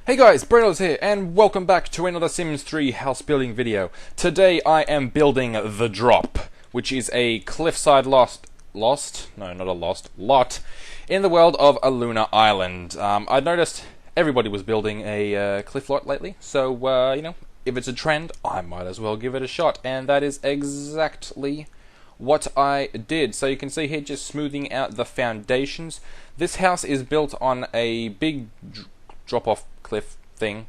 Hey guys, Branos here, and welcome back to another Sims 3 house building video. Today I am building The Drop, which is a cliffside lot in the world of Aluna Island. I noticed everybody was building a cliff lot lately, so, if it's a trend, I might as well give it a shot, and that is exactly what I did. So you can see here, just smoothing out the foundations. This house is built on a big drop-off cliff thing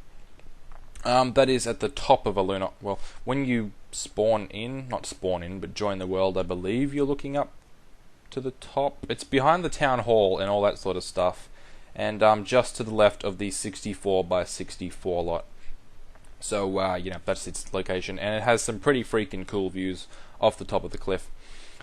that is at the top of Aluna. Well, when you not spawn in, but join the world, I believe you're looking up to the top. It's behind the town hall and all that sort of stuff, and just to the left of the 64 by 64 lot. So that's its location, and it has some pretty freaking cool views off the top of the cliff.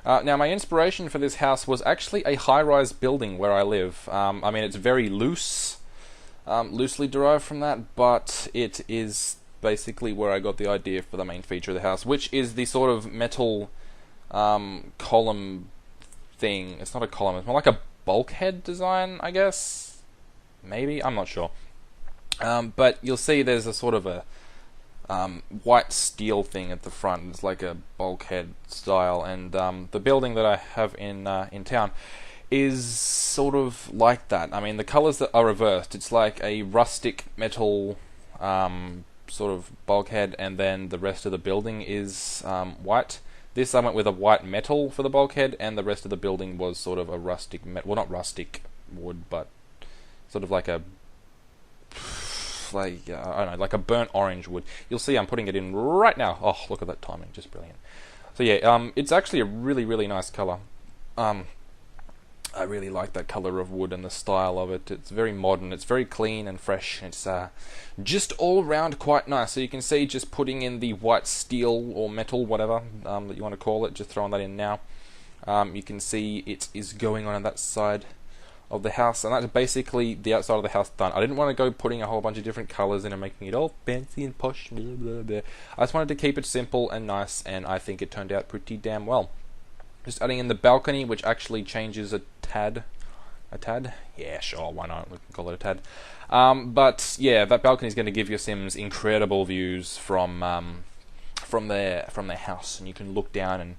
Now, my inspiration for this house was actually a high-rise building where I live. I mean, it's very loosely derived from that, but it is basically where I got the idea for the main feature of the house, which is the sort of metal column thing. It's not a column, it's more like a bulkhead design, I guess? Maybe? I'm not sure. But you'll see there's a sort of a white steel thing at the front. It's like a bulkhead style, and the building that I have in town is sort of like that. I mean, the colours that are reversed. It's like a rustic metal sort of bulkhead, and then the rest of the building is white. This I went with a white metal for the bulkhead, and the rest of the building was sort of a rustic well, not rustic wood, but sort of like a I don't know, like a burnt orange wood. You'll see I'm putting it in right now. Oh, look at that timing, just brilliant. So yeah, it's actually a really nice colour. I really like that colour of wood and the style of it. It's very modern, it's very clean and fresh. It's just all round quite nice. So you can see, just putting in the white steel or metal, whatever that you want to call it, just throwing that in now. You can see it is going on that side of the house, and that's basically the outside of the house done. I didn't want to go putting a whole bunch of different colours in and making it all fancy and posh, blah, blah, blah. I just wanted to keep it simple and nice, and I think it turned out pretty damn well. Just adding in the balcony, which actually changes a tad? Yeah, sure, why not? We can call it a tad. But yeah, that balcony is going to give your Sims incredible views from their house, and you can look down and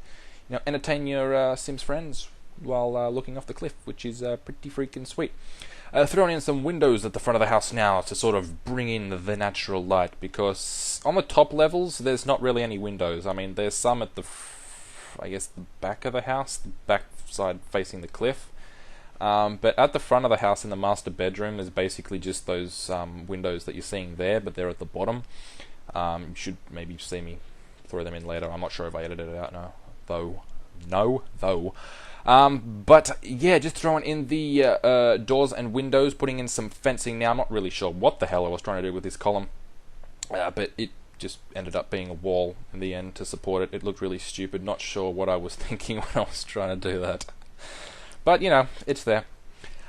entertain your Sims friends while looking off the cliff, which is pretty freaking sweet. Throwing in some windows at the front of the house now to sort of bring in the natural light, because on the top levels there's not really any windows. I mean, there's some at the back of the house, the back side facing the cliff. But at the front of the house in the master bedroom is basically just those windows that you're seeing there, but they're at the bottom. You should maybe see me throw them in later. I'm not sure if I edited it out now, though. But yeah, just throwing in the doors and windows, putting in some fencing. Now, I'm not really sure what the hell I was trying to do with this column, but it just ended up being a wall in the end to support it. It looked really stupid. Not sure what I was thinking when I was trying to do that. But, it's there.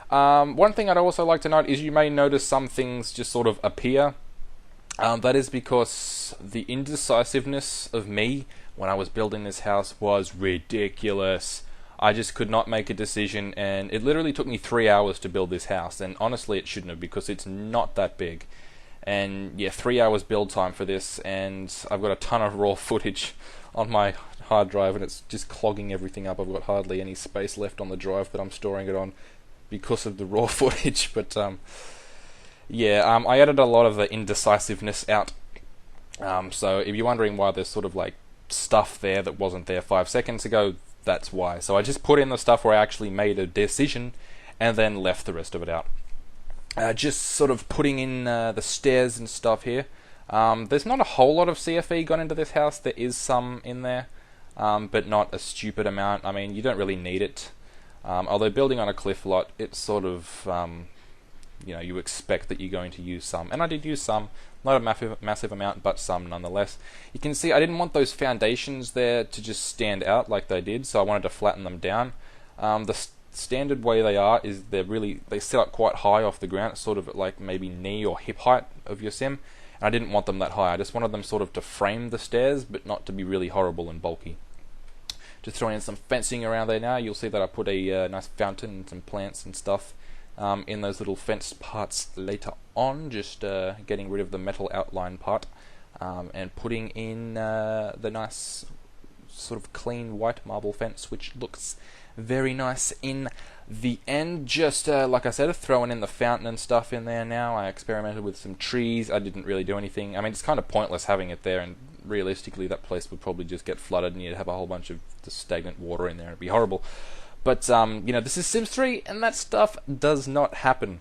One thing I'd also like to note is you may notice some things just sort of appear. That is because the indecisiveness of me when I was building this house was ridiculous. I just could not make a decision, and it literally took me 3 hours to build this house. And honestly, it shouldn't have, because it's not that big. And yeah, 3 hours build time for this, and I've got a ton of raw footage on my hard drive, and it's just clogging everything up. I've got hardly any space left on the drive that I'm storing it on because of the raw footage. But yeah, I added a lot of the indecisiveness out. So if you're wondering why there's sort of like stuff there that wasn't there 5 seconds ago, that's why. So I just put in the stuff where I actually made a decision and then left the rest of it out. Just sort of putting in the stairs and stuff here. There's not a whole lot of CFE gone into this house. There is some in there, but not a stupid amount. I mean, you don't really need it. Although building on a cliff lot, it's sort of, you expect that you're going to use some. And I did use some. Not a massive amount, but some nonetheless. You can see I didn't want those foundations there to just stand out like they did, so I wanted to flatten them down. The standard way they are is they set up quite high off the ground. It's sort of like maybe knee or hip height of your Sim. And I didn't want them that high. I just wanted them sort of to frame the stairs, but not to be really horrible and bulky. Just throwing in some fencing around there now. You'll see that I put a nice fountain and some plants and stuff in those little fenced parts later on, just getting rid of the metal outline part, and putting in the nice sort of clean white marble fence, which looks very nice in the end. Just like I said, throwing in the fountain and stuff in there now. I experimented with some trees. I didn't really do anything. I mean, it's kind of pointless having it there, and realistically that place would probably just get flooded and you'd have a whole bunch of just stagnant water in there. It'd be horrible. But you know, this is Sims 3 and that stuff does not happen.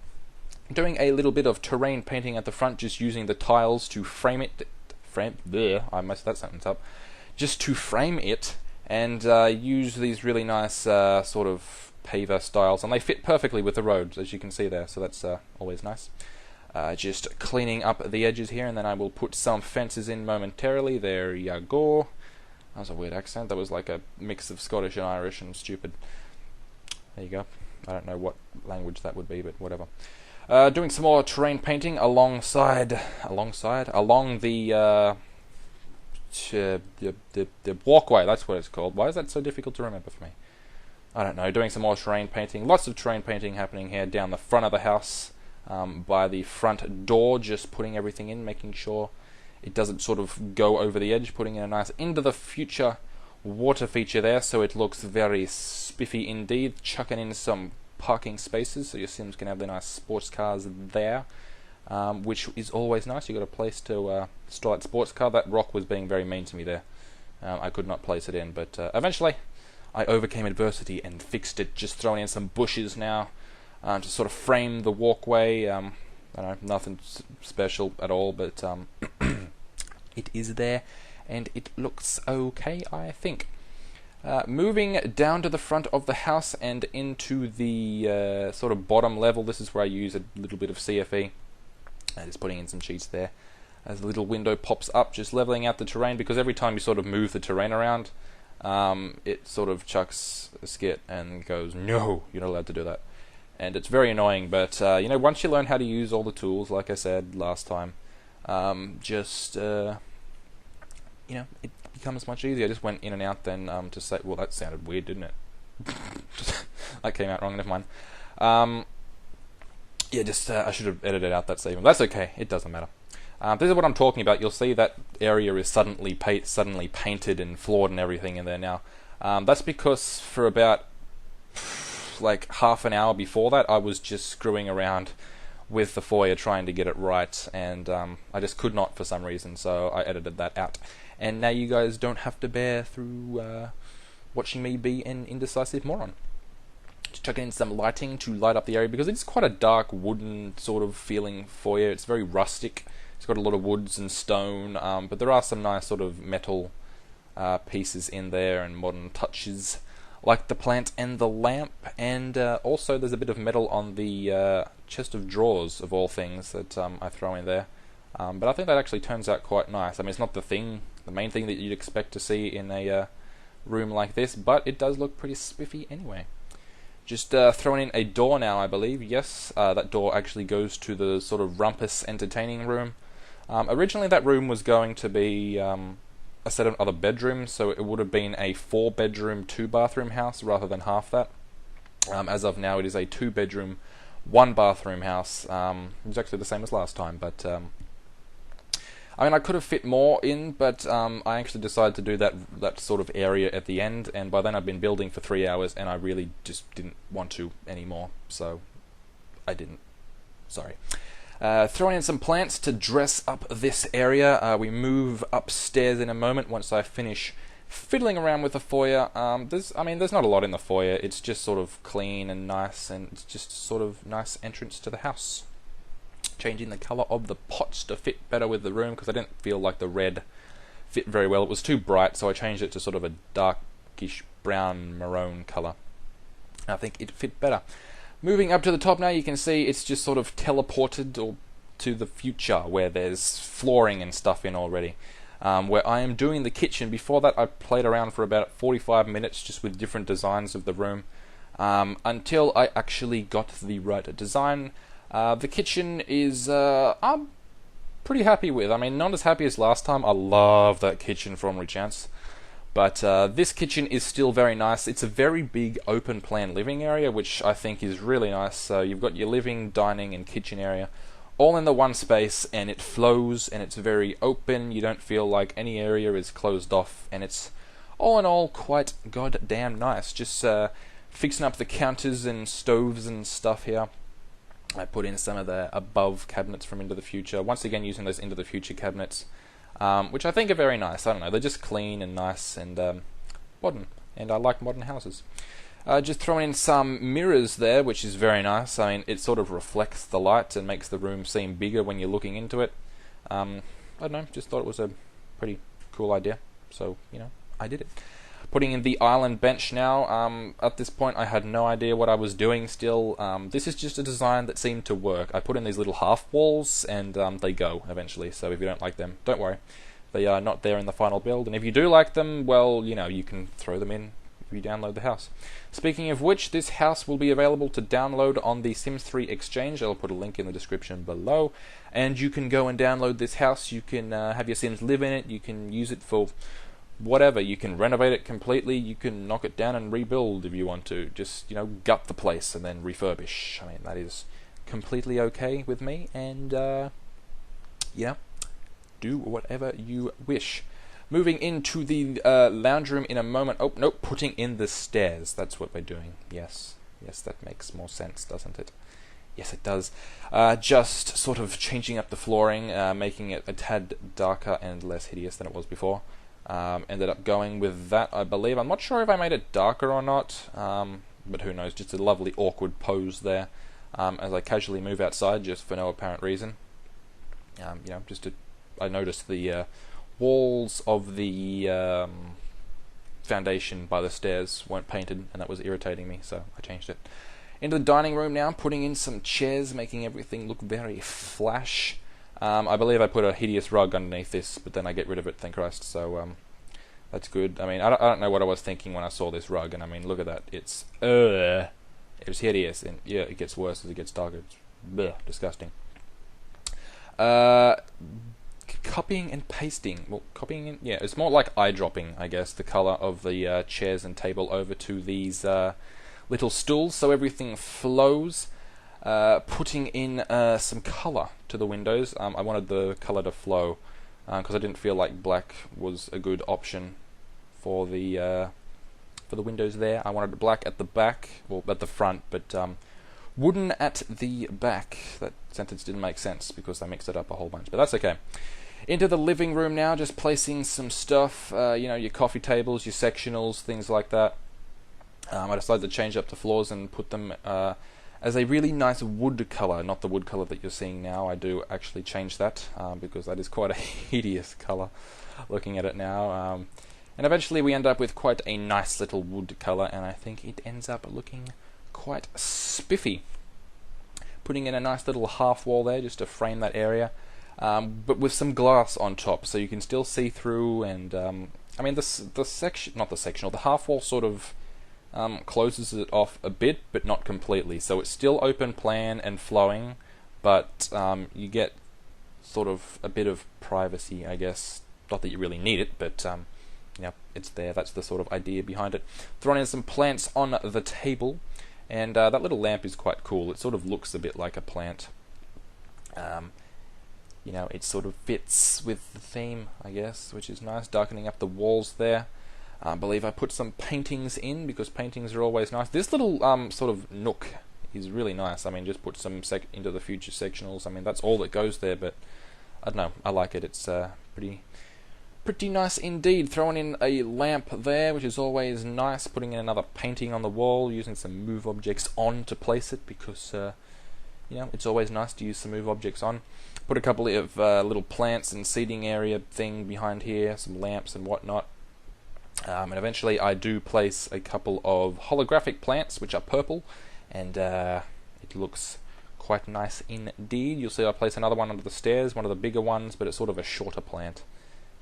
Doing a little bit of terrain painting at the front, just using the tiles to frame it. I messed that sentence up. Just to frame it, and use these really nice sort of paver styles, and they fit perfectly with the roads, as you can see there, so that's always nice. Just cleaning up the edges here, and then I will put some fences in momentarily. There you go. That was a weird accent. That was like a mix of Scottish and Irish and stupid. There you go. I don't know what language that would be, but whatever. Doing some more terrain painting along the walkway. That's what it's called. Why is that so difficult to remember for me? I don't know. Doing some more terrain painting. Lots of terrain painting happening here down the front of the house, by the front door. Just putting everything in, making sure it doesn't sort of go over the edge. Putting in a nice into the future water feature there, so it looks very spiffy indeed. Chucking in some parking spaces, so your Sims can have their nice sports cars there, which is always nice. You got a place to store that sports car. That rock was being very mean to me there. I could not place it in, but eventually I overcame adversity and fixed it. Just throwing in some bushes now to sort of frame the walkway. I don't know, nothing special at all, but it is there and it looks okay, I think. Moving down to the front of the house and into the sort of bottom level, this is where I use a little bit of CFE. Just putting in some sheets there. As the little window pops up, just leveling out the terrain, because every time you sort of move the terrain around, it sort of chucks a skit and goes, no, you're not allowed to do that. And it's very annoying, but you know, once you learn how to use all the tools, like I said last time, you know, it becomes much easier. I just went in and out then to say, well, that sounded weird, didn't it? That came out wrong, never mind. Yeah, just I should have edited out that segment. That's okay, it doesn't matter. This is what I'm talking about. You'll see that area is suddenly painted and floored and everything in there now. That's because for about like half an hour before that, I was just screwing around with the foyer trying to get it right, and I just could not for some reason, so I edited that out. And now you guys don't have to bear through watching me be an indecisive moron. Just chucking in some lighting to light up the area, because it's quite a dark wooden sort of feeling foyer. It's very rustic. It's got a lot of woods and stone, but there are some nice sort of metal pieces in there and modern touches, like the plant and the lamp, and also there's a bit of metal on the chest of drawers, of all things, that I throw in there. But I think that actually turns out quite nice. I mean, it's not the main thing that you'd expect to see in a room like this, but it does look pretty spiffy anyway. Just throwing in a door now, I believe. Yes, that door actually goes to the sort of rumpus entertaining room. Originally that room was going to be a set of other bedrooms, so it would have been a 4-bedroom, 2-bathroom house rather than half that. As of now, it is a 2-bedroom, 1-bathroom house. It's actually the same as last time, but I mean, I could have fit more in, but I actually decided to do that sort of area at the end, and by then I'd been building for 3 hours, and I really just didn't want to anymore, so I didn't. Sorry. Throwing in some plants to dress up this area. We move upstairs in a moment once I finish fiddling around with the foyer. There's not a lot in the foyer. It's just sort of clean and nice, and it's just sort of nice entrance to the house. Changing the colour of the pots to fit better with the room, because I didn't feel like the red fit very well. It was too bright, so I changed it to sort of a darkish brown maroon colour. I think it fit better. Moving up to the top now, you can see it's just sort of teleported to the future, where there's flooring and stuff in already. Where I am doing the kitchen. Before that, I played around for about 45 minutes just with different designs of the room, until I actually got the right design. The kitchen is I'm pretty happy with. I mean, not as happy as last time. I love that kitchen from Rechance, But this kitchen is still very nice. It's a very big open plan living area, which I think is really nice. So you've got your living, dining, and kitchen area all in the one space, and it flows, and it's very open. You don't feel like any area is closed off, and it's all in all quite goddamn nice. Just fixing up the counters and stoves and stuff here. I put in some of the above cabinets from Into the Future. Once again, using those Into the Future cabinets, which I think are very nice. I don't know, they're just clean and nice and modern, and I like modern houses. Just throwing in some mirrors there, which is very nice. I mean, it sort of reflects the light and makes the room seem bigger when you're looking into it. I don't know, just thought it was a pretty cool idea, so, you know, I did it. Putting in the island bench now. At this point, I had no idea what I was doing still. This is just a design that seemed to work. I put in these little half walls, and they go eventually, so if you don't like them, don't worry. They are not there in the final build, and if you do like them, well, you know, you can throw them in if you download the house. Speaking of which, this house will be available to download on the Sims 3 Exchange. I'll put a link in the description below, and you can go and download this house. You can have your Sims live in it. You can use it for whatever. You can renovate it completely. You can knock it down and rebuild if you want to. Just, you know, gut the place and then refurbish. I mean, that is completely okay with me, and yeah, do whatever you wish. Moving into the lounge room in a moment. Oh, no, putting in the stairs. That's what we're doing. Yes, that makes more sense, doesn't it? Yes, it does. Just sort of changing up the flooring, making it a tad darker and less hideous than it was before. Ended up going with that, I believe. I'm not sure if I made it darker or not, but who knows. Just a lovely awkward pose there as I casually move outside, just for no apparent reason. You know, I noticed the walls of the foundation by the stairs weren't painted, and that was irritating me, so I changed it. Into the dining room now, putting in some chairs, making everything look very flash. I believe I put a hideous rug underneath this, but then I get rid of it, thank Christ, so that's good. I mean, I don't know what I was thinking when I saw this rug, and I mean, look at that. It was hideous, and yeah, it gets worse as it gets darker. It's disgusting. Copying and pasting. Well, copying and... yeah, it's more like eyedropping, I guess, the colour of the chairs and table over to these little stools, so everything flows. Putting in some colour to the windows. I wanted the colour to flow, because I didn't feel like black was a good option for the windows there. I wanted black at the back, well, at the front, but wooden at the back. That sentence didn't make sense because I mixed it up a whole bunch, but that's okay. Into the living room now, just placing some stuff, you know, your coffee tables, your sectionals, things like that. I decided to change up the floors and put them as a really nice wood colour, not the wood colour that you're seeing now. I do actually change that, because that is quite a hideous colour, looking at it now. And eventually we end up with quite a nice little wood colour, and I think it ends up looking quite spiffy. Putting in a nice little half wall there, just to frame that area. But with some glass on top, so you can still see through, and I mean the half wall sort of closes it off a bit, but not completely. So it's still open plan and flowing, but you get sort of a bit of privacy, I guess. Not that you really need it, but yeah, it's there. That's the sort of idea behind it. Throwing in some plants on the table, and that little lamp is quite cool. It sort of looks a bit like a plant. You know, it sort of fits with the theme, I guess, which is nice. Darkening up the walls there. I believe I put some paintings in, because paintings are always nice. This little sort of nook is really nice. I mean, just put some Into the Future sectionals. I mean, that's all that goes there, but I don't know. I like it. It's pretty nice indeed. Throwing in a lamp there, which is always nice. Putting in another painting on the wall, using some move objects on to place it, because you know, it's always nice to use some move objects on. Put a couple of little plants and seating area thing behind here, some lamps and whatnot. And eventually I do place a couple of holographic plants, which are purple, and it looks quite nice indeed. You'll see I place another one under the stairs, one of the bigger ones, but it's sort of a shorter plant,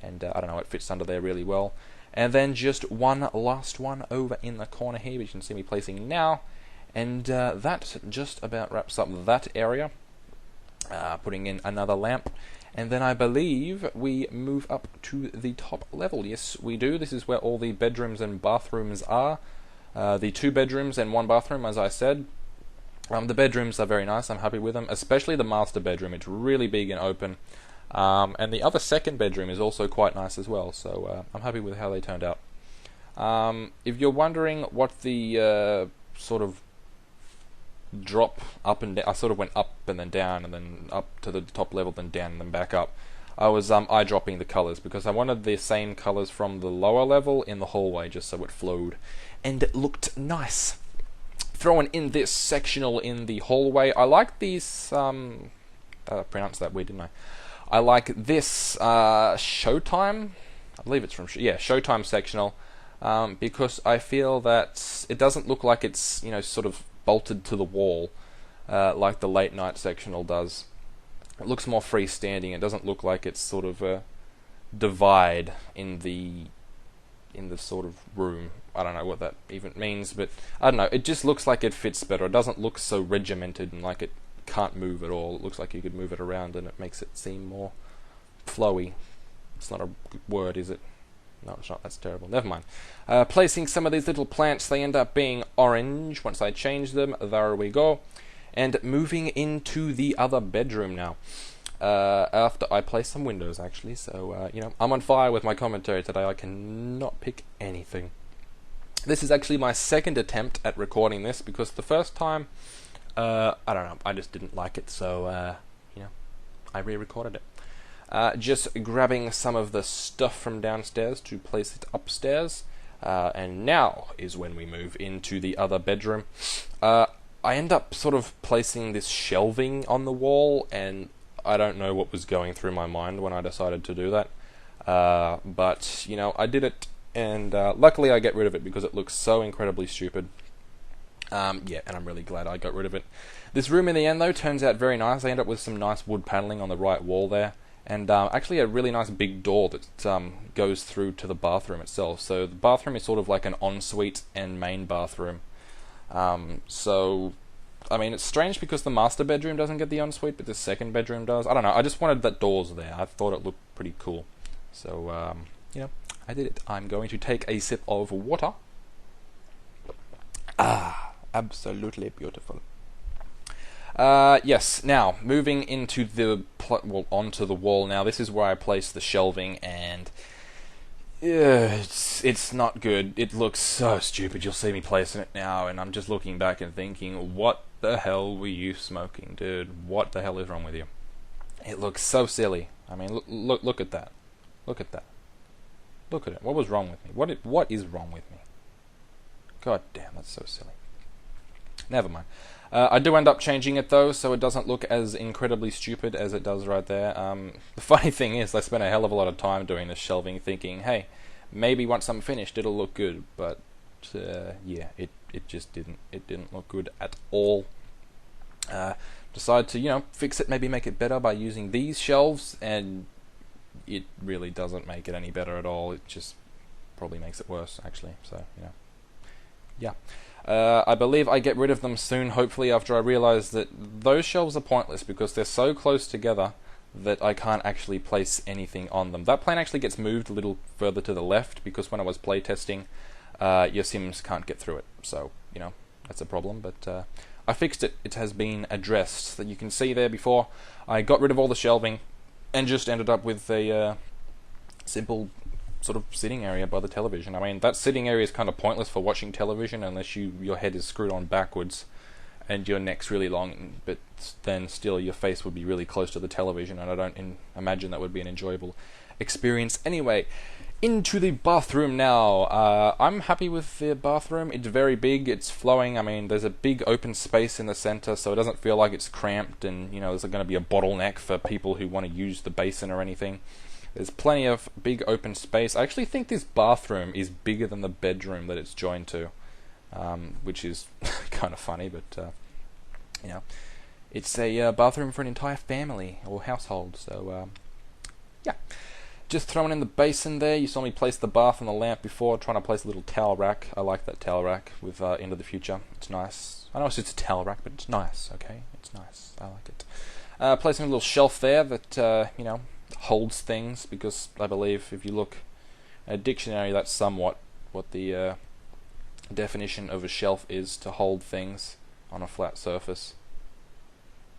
and I don't know, it fits under there really well. And then just one last one over in the corner here, which you can see me placing now, and that just about wraps up that area. putting in another lamp, and then I believe we move up to the top level. Yes, we do. This is where all the bedrooms and bathrooms are. The 2 bedrooms and 1 bathroom, as I said. The bedrooms are very nice. I'm happy with them, especially the master bedroom. It's really big and open. And the other second bedroom is also quite nice as well, so I'm happy with how they turned out. If you're wondering what the sort of drop up and down, I sort of went up and then down and then up to the top level, then down and then back up. I was eye-dropping the colours because I wanted the same colours from the lower level in the hallway just so it flowed and it looked nice. Throwing in this sectional in the hallway, I like these, I pronounced that weird, didn't I? I like this Showtime, I believe it's from, Showtime sectional, because I feel that it doesn't look like it's, sort of bolted to the wall, like the late night sectional does. It looks more freestanding. It doesn't look like it's sort of a divide in the sort of room. I don't know what that even means, but I don't know. It just looks like it fits better. It doesn't look so regimented and like it can't move at all. It looks like you could move it around and it makes it seem more flowy. It's not a good word, is it? No, it's not. That's terrible. Never mind. Placing some of these little plants, they end up being orange. Once I change them, there we go. And moving into the other bedroom now. After I place some windows, actually. So, I'm on fire with my commentary today. I cannot pick anything. This is actually my second attempt at recording this, because the first time, I don't know, I just didn't like it, so, I re-recorded it. Just grabbing some of the stuff from downstairs to place it upstairs. And now is when we move into the other bedroom. I end up sort of placing this shelving on the wall, and I don't know what was going through my mind when I decided to do that. But, I did it, and luckily I get rid of it because it looks so incredibly stupid. And I'm really glad I got rid of it. This room in the end, though, turns out very nice. I end up with some nice wood paneling on the right wall there. And actually a really nice big door that goes through to the bathroom itself. So the bathroom is sort of like an ensuite and main bathroom. So, I mean, it's strange because the master bedroom doesn't get the ensuite, but the second bedroom does. I don't know, I just wanted that doors there. I thought it looked pretty cool. So, I did it. I'm going to take a sip of water. Ah, absolutely beautiful. Yes, now, moving into onto the wall now. This is where I place the shelving, and it's not good. It looks so stupid. You'll see me placing it now, and I'm just looking back and thinking, what the hell were you smoking, dude? What the hell is wrong with you? It looks so silly. I mean, look at that. Look at that. Look at it. What was wrong with me? What is wrong with me? God damn, that's so silly. Never mind. I do end up changing it though, so it doesn't look as incredibly stupid as it does right there. The funny thing is, I spent a hell of a lot of time doing this shelving, thinking, hey, maybe once I'm finished it'll look good. But it just didn't. It didn't look good at all. Decided to fix it, maybe make it better by using these shelves, and it really doesn't make it any better at all. It just probably makes it worse, actually. So yeah. I believe I get rid of them soon, hopefully, after I realise that those shelves are pointless because they're so close together that I can't actually place anything on them. That plane actually gets moved a little further to the left because when I was playtesting, your Sims can't get through it. So, that's a problem, but I fixed it. It has been addressed. That you can see there before, I got rid of all the shelving and just ended up with a simple sort of sitting area by the television. I mean, that sitting area is kind of pointless for watching television unless your head is screwed on backwards and your neck's really long, but then still your face would be really close to the television, and I don't imagine that would be an enjoyable experience. Anyway, into the bathroom now. I'm happy with the bathroom. It's very big, it's flowing. I mean, there's a big open space in the center, so it doesn't feel like it's cramped and, there's going to be a bottleneck for people who want to use the basin or anything. There's plenty of big open space. I actually think this bathroom is bigger than the bedroom that it's joined to, which is kind of funny, but, it's a bathroom for an entire family or household, so, yeah. Just throwing in the basin there. You saw me place the bath and the lamp before, trying to place a little towel rack. I like that towel rack with Into the Future. It's nice. I know it's just a towel rack, but it's nice, okay? It's nice. I like it. Placing a little shelf there that, holds things, because I believe if you look at a dictionary, that's somewhat what the definition of a shelf is, to hold things on a flat surface.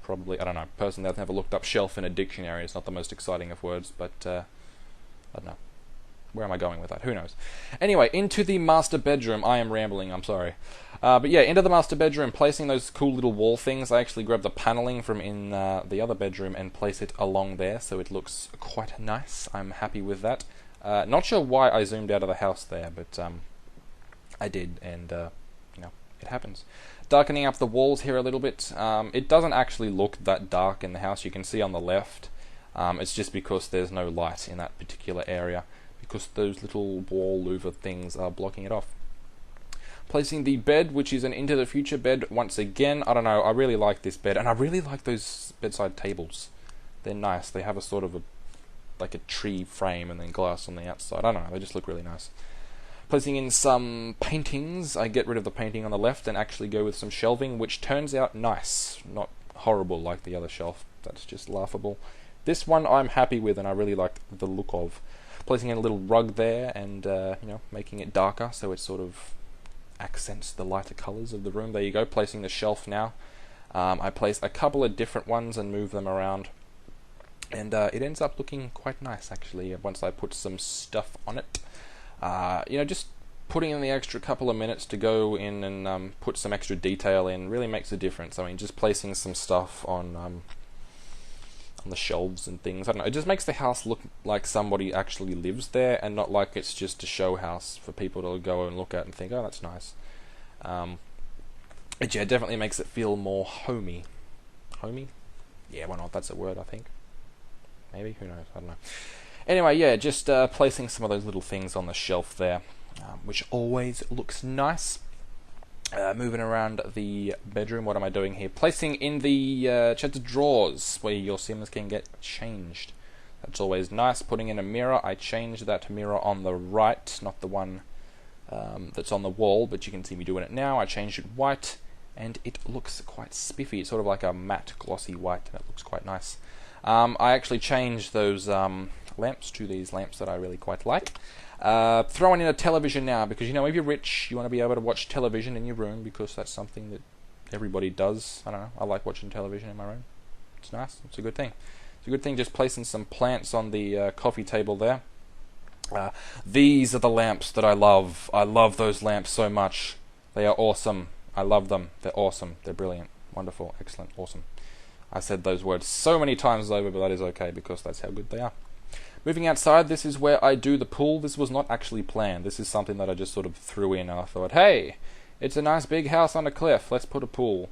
Probably, I don't know, personally I've never looked up shelf in a dictionary. It's not the most exciting of words, but I don't know. Where am I going with that? Who knows? Anyway, into the master bedroom. I am rambling, I'm sorry. But yeah, into the master bedroom, placing those cool little wall things. I actually grabbed the paneling from in the other bedroom and place it along there, so it looks quite nice. I'm happy with that. Not sure why I zoomed out of the house there, but I did, and it happens. Darkening up the walls here a little bit. It doesn't actually look that dark in the house. You can see on the left. It's just because there's no light in that particular area, because those little wall louver things are blocking it off. Placing the bed, which is an Into the Future bed once again. I don't know, I really like this bed, and I really like those bedside tables. They're nice. They have a sort of like a tree frame and then glass on the outside. I don't know, they just look really nice. Placing in some paintings. I get rid of the painting on the left and actually go with some shelving, which turns out nice. Not horrible like the other shelf. That's just laughable. This one I'm happy with, and I really like the look of. Placing in a little rug there and, making it darker so it sort of accents the lighter colours of the room. There you go, placing the shelf now. I place a couple of different ones and move them around. And it ends up looking quite nice, actually, once I put some stuff on it. Just putting in the extra couple of minutes to go in and put some extra detail in really makes a difference. I mean, just placing some stuff on the shelves and things, I don't know, it just makes the house look like somebody actually lives there, and not like it's just a show house for people to go and look at and think, oh, that's nice. It definitely makes it feel more homey. Homey? Yeah, why not? That's a word, I think. Maybe? Who knows? I don't know. Anyway, just placing some of those little things on the shelf there, which always looks nice. Moving around the bedroom, what am I doing here? Placing in the chests of drawers where your Sims can get changed. That's always nice. Putting in a mirror. I changed that mirror on the right, not the one that's on the wall, but you can see me doing it now. I changed it white, and it looks quite spiffy. It's sort of like a matte, glossy white, and it looks quite nice. I actually changed those lamps to these lamps that I really quite like. Throwing in a television now, because if you're rich, you want to be able to watch television in your room, because that's something that everybody does. I don't know, I like watching television in my room. It's nice, it's a good thing. It's a good thing. Just placing some plants on the coffee table there. These are the lamps that I love. I love those lamps so much. They are awesome. I love them. They're awesome. They're brilliant. Wonderful. Excellent. Awesome. I said those words so many times over, but that is okay, because that's how good they are. Moving outside, this is where I do the pool. This was not actually planned. This is something that I just sort of threw in. I thought, hey, it's a nice big house on a cliff. Let's put a pool.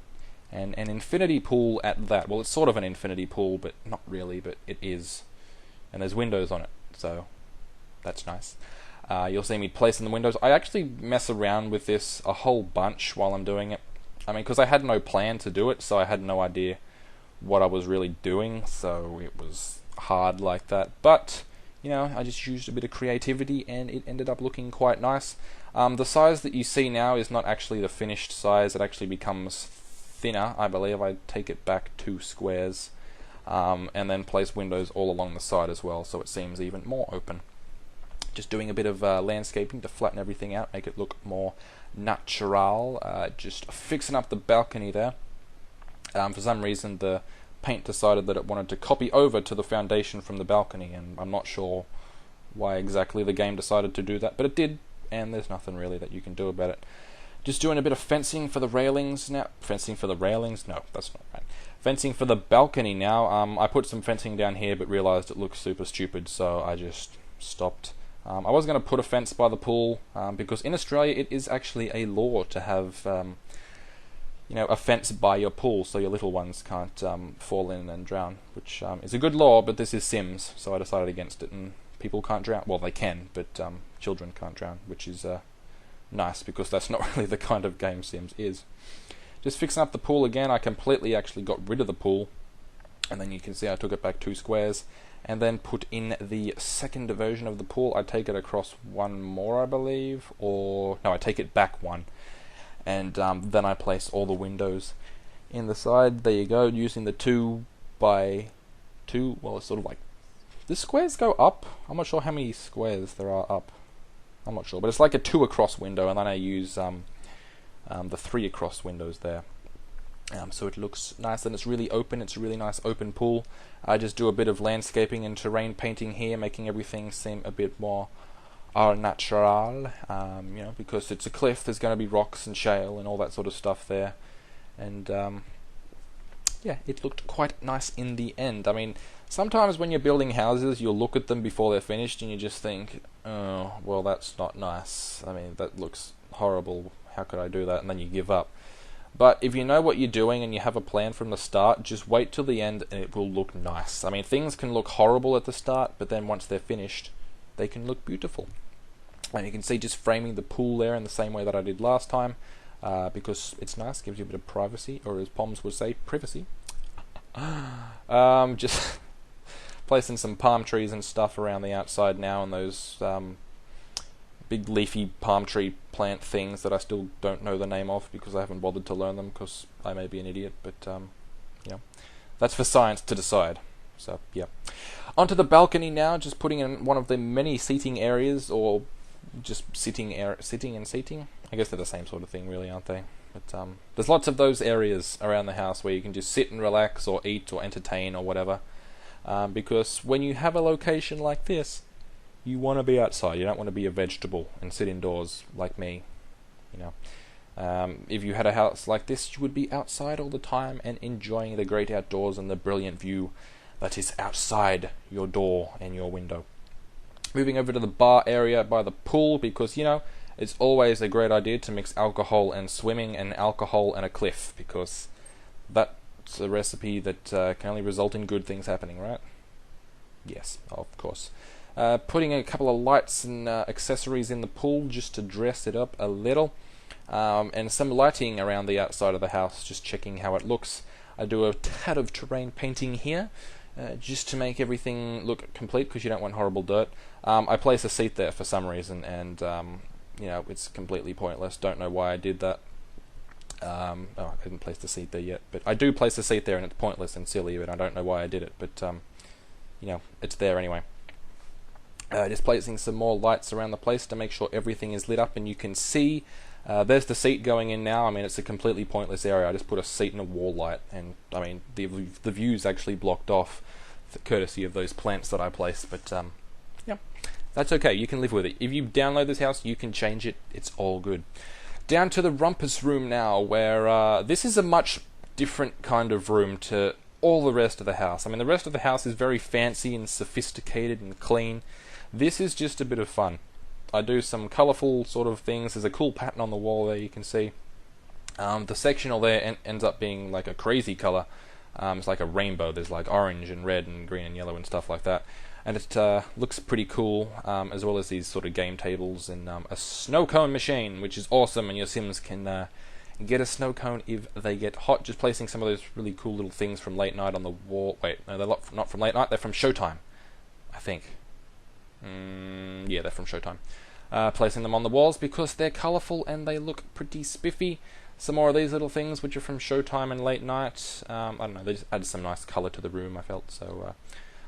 And an infinity pool at that. Well, it's sort of an infinity pool, but not really, but it is. And there's windows on it, so that's nice. You'll see me placing the windows. I actually mess around with this a whole bunch while I'm doing it. I mean, because I had no plan to do it, so I had no idea what I was really doing, so it was hard like that. But I just used a bit of creativity, and it ended up looking quite nice. The size that you see now is not actually the finished size. It actually becomes thinner, I believe. I take it back 2 squares, and then place windows all along the side as well, so it seems even more open. Just doing a bit of landscaping to flatten everything out, make it look more natural. Just fixing up the balcony there. For some reason, the paint decided that it wanted to copy over to the foundation from the balcony, and I'm not sure why exactly the game decided to do that, but it did, and there's nothing really that you can do about it. Just doing a bit of fencing for the railings now. Fencing for the railings? No, that's not right. Fencing for the balcony now. I put some fencing down here, but realised it looked super stupid, so I just stopped. I was going to put a fence by the pool, because in Australia it is actually a law to have a fence by your pool, so your little ones can't fall in and drown, which is a good law, but this is Sims, so I decided against it, and people can't drown. Well, they can, but children can't drown, which is nice, because that's not really the kind of game Sims is. Just fixing up the pool again. I completely actually got rid of the pool, and then you can see I took it back 2 squares, and then put in the second version of the pool. I take it across 1 more, I believe, or no, I take it back 1. And then I place all the windows in the side. There you go, using the 2 by 2. Well, it's sort of like, the squares go up. I'm not sure how many squares there are up. I'm not sure, but it's like a 2 across window, and then I use the 3 across windows there. So it looks nice, and it's really open. It's a really nice open pool. I just do a bit of landscaping and terrain painting here, making everything seem a bit more au natural. You know, because it's a cliff, there's going to be rocks and shale and all that sort of stuff there. And yeah, it looked quite nice in the end. I mean, sometimes when you're building houses, you'll look at them before they're finished and you just think, oh, well, that's not nice. I mean, that looks horrible. How could I do that? And then you give up. But if you know what you're doing and you have a plan from the start, just wait till the end and it will look nice. I mean, things can look horrible at the start, but then once they're finished, they can look beautiful. And you can see just framing the pool there in the same way that I did last time, because it's nice, gives you a bit of privacy, or as Poms would say, privacy. Just placing some palm trees and stuff around the outside now, and those big leafy palm tree plant things that I still don't know the name of because I haven't bothered to learn them because I may be an idiot, but you know, that's for science to decide. So yeah, onto the balcony now, just putting in one of the many seating areas, or just sitting and seating. I guess they're the same sort of thing really, aren't they? But there's lots of those areas around the house where you can just sit and relax or eat or entertain or whatever, because when you have a location like this, you want to be outside. You don't want to be a vegetable and sit indoors like me. You know, if you had a house like this, you would be outside all the time and enjoying the great outdoors and the brilliant view that is outside your door and your window. Moving over to the bar area by the pool, because you know, it's always a great idea to mix alcohol and swimming and alcohol and a cliff, because that's a recipe that can only result in good things happening, right? Yes, of course. Putting a couple of lights and accessories in the pool just to dress it up a little, and some lighting around the outside of the house, just checking how it looks. I do a tad of terrain painting here, just to make everything look complete, because you don't want horrible dirt. I place a seat there for some reason, and you know, it's completely pointless. Don't know why I did that. Oh, I didn't place the seat there yet, but I do place the seat there, and it's pointless and silly, but I don't know why I did it. But you know, it's there anyway. Just placing some more lights around the place to make sure everything is lit up, and you can see there's the seat going in now. I mean, it's a completely pointless area. I just put a seat and a wall light, and I mean, the view's actually blocked off, courtesy of those plants that I placed. But yeah, that's okay. You can live with it. If you download this house, you can change it. It's all good. Down to the rumpus room now, where this is a much different kind of room to all the rest of the house. I mean, the rest of the house is very fancy and sophisticated and clean. This is just a bit of fun. I do some colourful sort of things. There's a cool pattern on the wall there, you can see. The sectional there ends up being like a crazy colour. It's like a rainbow. There's like orange and red and green and yellow and stuff like that. And it looks pretty cool, as well as these sort of game tables and a snow cone machine, which is awesome, and your Sims can get a snow cone if they get hot. Just placing some of those really cool little things from Late Night on the wall. Wait, no, they're not from Late Night. They're from Showtime, I think. Yeah, they're from Showtime. Placing them on the walls because they're colourful and they look pretty spiffy. Some more of these little things which are from Showtime and Late Night. I don't know, they just added some nice colour to the room, I felt, so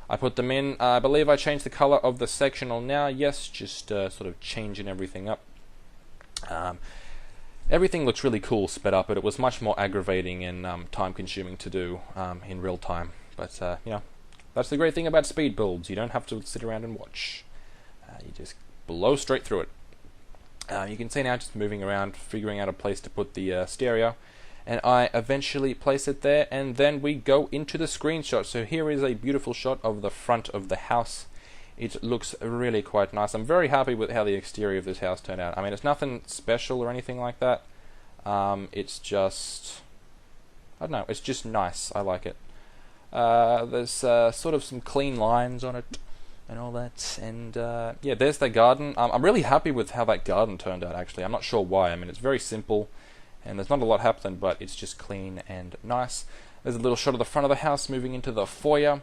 I put them in. I believe I changed the colour of the sectional now. Yes, just sort of changing everything up. Everything looks really cool sped up, but it was much more aggravating and time consuming to do in real time. But you know, that's the great thing about speed builds. You don't have to sit around and watch. You just blow straight through it. You can see now, just moving around, figuring out a place to put the stereo, and I eventually place it there, and then we go into the screenshot. So here is a beautiful shot of the front of the house. It looks really quite nice. I'm very happy with how the exterior of this house turned out. I mean, it's nothing special or anything like that. It's just, I don't know, it's just nice. I like it. There's sort of some clean lines on it and all that, and yeah, there's the garden. I'm really happy with how that garden turned out, actually. I'm not sure why. I mean, it's very simple and there's not a lot happening, but it's just clean and nice. There's a little shot of the front of the house moving into the foyer.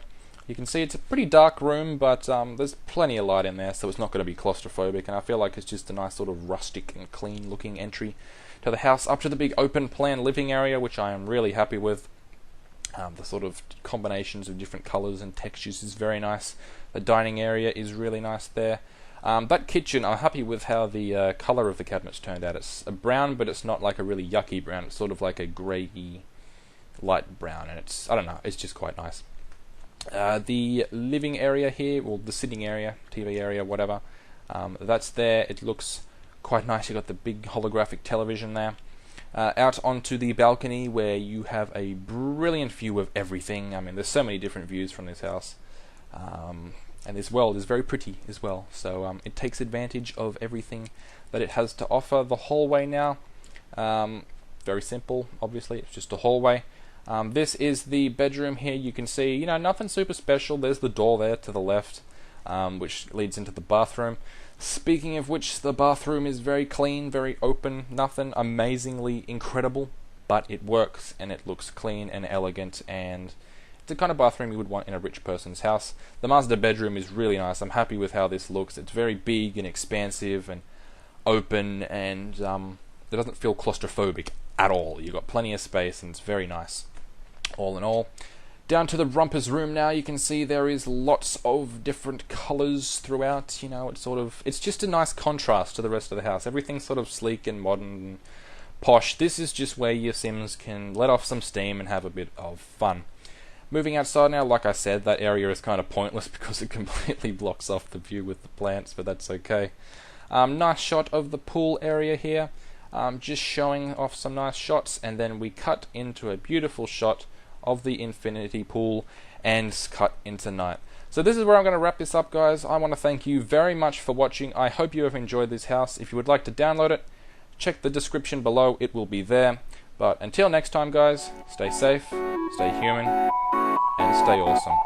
You can see it's a pretty dark room, but there's plenty of light in there, so it's not going to be claustrophobic, and I feel like it's just a nice sort of rustic and clean looking entry to the house. Up to the big open plan living area, which I am really happy with. The sort of combinations of different colours and textures is very nice. The dining area is really nice there. That kitchen, I'm happy with how the colour of the cabinets turned out. It's a brown, but it's not like a really yucky brown. It's sort of like a grey, light brown, and I don't know, it's just quite nice. The living area here, or the sitting area, TV area, whatever, that's there. It looks quite nice. You've got the big holographic television there. Out onto the balcony where you have a brilliant view of everything. I mean, there's so many different views from this house. And this world is very pretty as well. So it takes advantage of everything that it has to offer. The hallway now, very simple, obviously. It's just a hallway. This is the bedroom here. You can see, you know, nothing super special. There's the door there to the left, which leads into the bathroom. Speaking of which, the bathroom is very clean, very open, nothing amazingly incredible, but it works and it looks clean and elegant, and it's the kind of bathroom you would want in a rich person's house. The master bedroom is really nice. I'm happy with how this looks. It's very big and expansive and open, and it doesn't feel claustrophobic at all. You've got plenty of space and it's very nice, all in all. Down to the rumpus room now, you can see there is lots of different colours throughout. You know, it's just a nice contrast to the rest of the house. Everything's sort of sleek and modern and posh. This is just where your Sims can let off some steam and have a bit of fun. Moving outside now, like I said, that area is kind of pointless because it completely blocks off the view with the plants, but that's okay. Nice shot of the pool area here, just showing off some nice shots, and then we cut into a beautiful shot of the infinity pool and cut into night. So this is where I'm going to wrap this up, guys. I want to thank you very much for watching. I hope you have enjoyed this house. If you would like to download it, check the description below. It will be there. But until next time, guys, stay safe, stay human, and stay awesome.